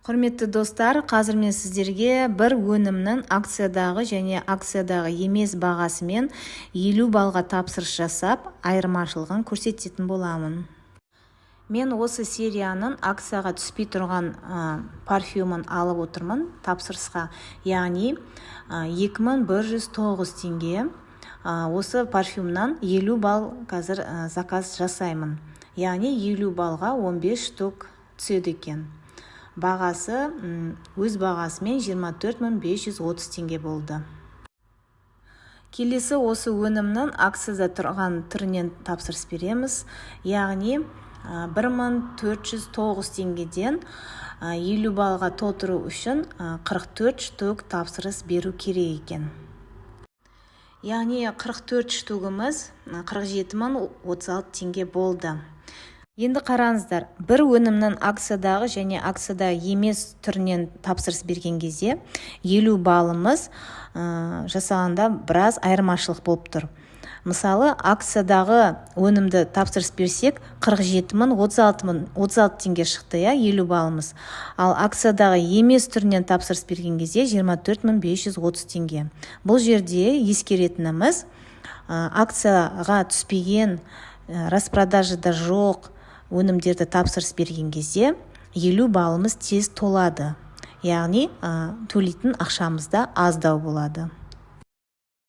Құрметті достар, қазір мен сіздерге бір өнімнің акциядағы және акциядағы емес бағасымен 50 балға тапсырыс жасап, айырмашылығын көрсететін боламын. Мен осы серияның акцияға түспей тұрған парфюмын алып отырмын тапсырысқа, яғни 2109 теңге. Осы парфюмнан 50 бал қазір заказ жасаймын. Яғни 50 балға 15 штук түседі екен. Бағасы өз бағасымен 24530 теңге болды. Келесі осы өнімнің акцияда тұрған түрінен тапсырыс береміз. Яғни 1409 теңгеден 50 балға толтыру үшін 44 штук тапсырыс беру керек екен. Яғни 44 штугымыз 47036 теңге болды. Енді қараңыздар, бір өнімнің акциядағы және акциядағы емес түрінен тапсырыс берген кезде 50 балымыз жасағанда біраз айырмашылық болып тұр. Мысалы, акциядағы өнімді тапсырыс берсек 47036 теңге шықты, 50 балымыз. Ал акциядағы емес түрінен тапсырыс берген кезде 24530 теңге. Бұл жерде ескеретініміз, акцияға түспеген, распродажыда жоқ өнімдерді тапсырыс берген кезде 50 балымыз тез толады. Яғни төлейтін ақшамызда аздау болады.